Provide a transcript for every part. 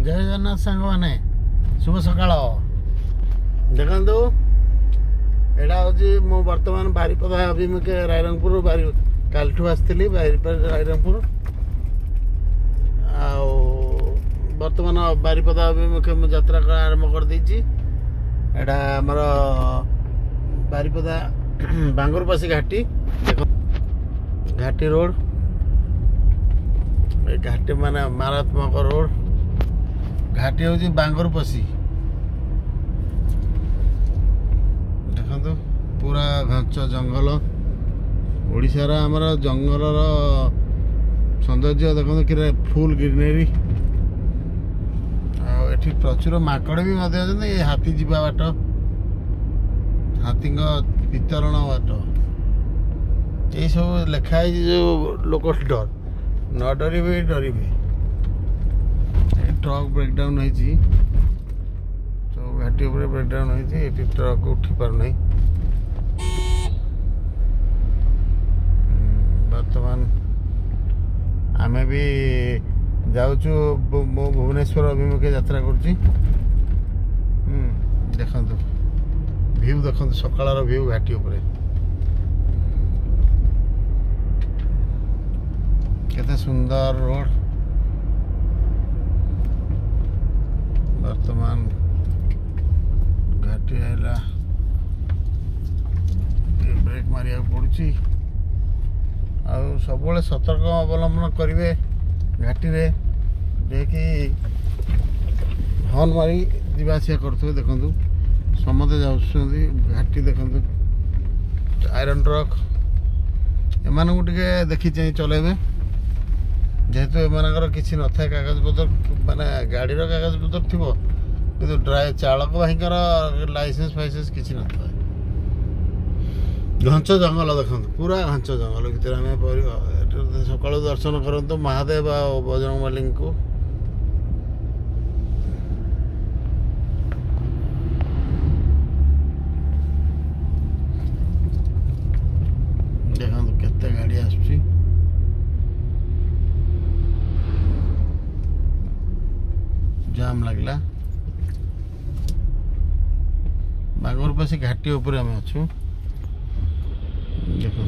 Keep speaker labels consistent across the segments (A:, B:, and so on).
A: जय जगन्नाथ सांग मैंने शुभ सकाळ देखु एटा हूँ मु बर्तमान बारिपदा अभिमुखे रायरंगपुर कालठू आसती रायरंगपुर बर्तमान बारिपदा अभिमुखे मु यात्रा आरंभ कर देछि। एटा हमर बारिपदा बांगुरपसी घाटी घाटी रोड घाटी माने मारात्मक रोड घाटी हूँ बांगुरपसी देखो पूरा घंच जंगल ओडिशार आमर जंगल सौंदर्य देखो कि फुल ग्रीनरी एठी प्रचुर माकड़ भी ये हाथी जीवा बाट हाथी वितरण बाट ये सब लिखाई जो लोक डर न डरवे डरवे ट्रक ब्रेकडाउन होती तो घाटी उपर ब्रेकडाउन होती ट्रक उठी पार नहीं। बर्तमान आमे भी जाऊँ मो भुवनेश्वर अभिमुखे यात्रा करुच्ची। देखु व्यू देखो सकाळ व्यू घाटी उपरे केते सुंदर रोड। वर्तमान घाटी आइला ब्रेक मारिया पड़ुची सब सतर्क अवलंबन करेंगे घाटी रे देखि हॉर्न मारी जावासिया करते देखु समझे जा घाटी देखु आयरन ट्रक एम देखी चाहिए चलेबे जेहेतु एमर किसी न था कागज पत्र माने गाड़ी कागज पत्र थी कि ड्राइव चालक भाईकर लाइसेंस फाइसेंस किसी न था। घंच जंगल देखो पूरा घंच जंगल भितर आम सकाल दर्शन करतु महादेव आ बजरंगबली को देखो केते गाड़ी आसुची जाम लगला बांगुरपसी घाटी ऊपर आम अच्छु देखो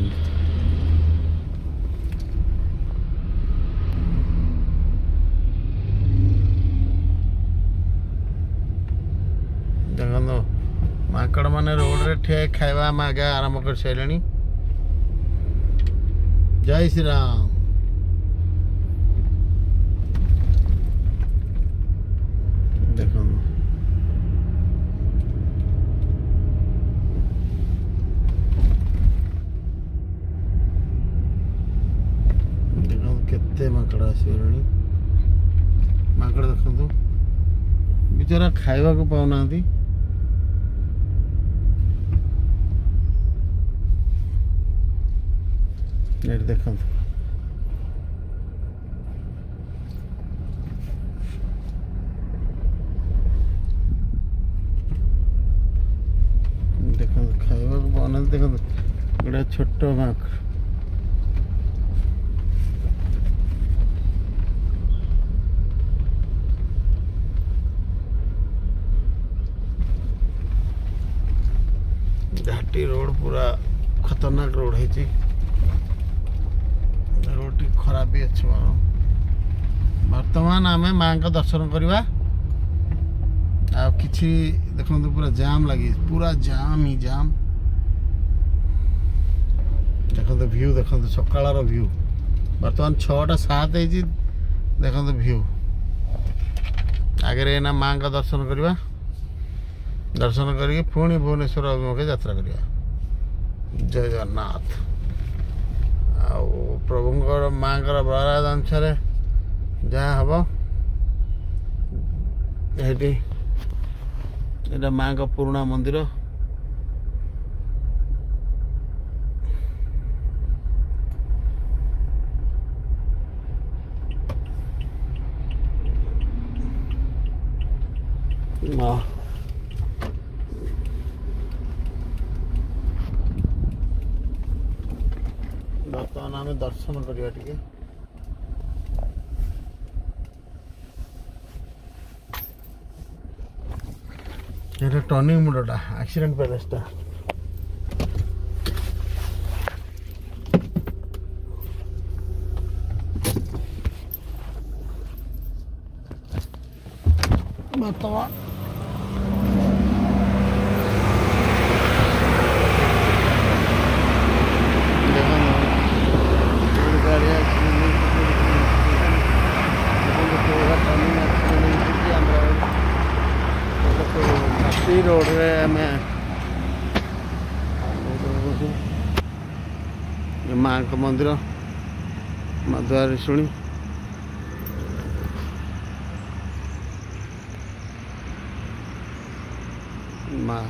A: देखो माकड़ माने रोड रे ठे खाइबा आगे आरंभ कर सारे। जय श्री राम। देखो देखो केते माकड़ आसगले माकड़ देखो बेचारा खाइबा को पाऊना देखो देखो खाइबा को पाऊना देखो गोटे छोट माकड़ घाटी रोड पूरा खतरनाक रोड है रोड टी खराब भी अच्छे। वर्तमान आम माँ का दर्शन करवा कि देखो पूरा जाम लगी पूरा जाम ही जाम देखो व्यू देखो सकाळ व्यू वर्तमान 6:07 है देखो व्यू आगे ना माँ का दर्शन करवा दर्शन करके पुणी भुवनेश्वर अभिमुखे यात्रा करवा। जय जगन्नाथ प्रभुंर माँ बराद अनुसार जहाँ हम ये माँ का पुराना मंदिर बर्तमान आम दर्शन करवा टे এটা টর্নিং মোড়টা আক্সিডেন্ট প্যালেসটা Matava. रोड में माँ का मंदिर मधुआरी शुणी माँ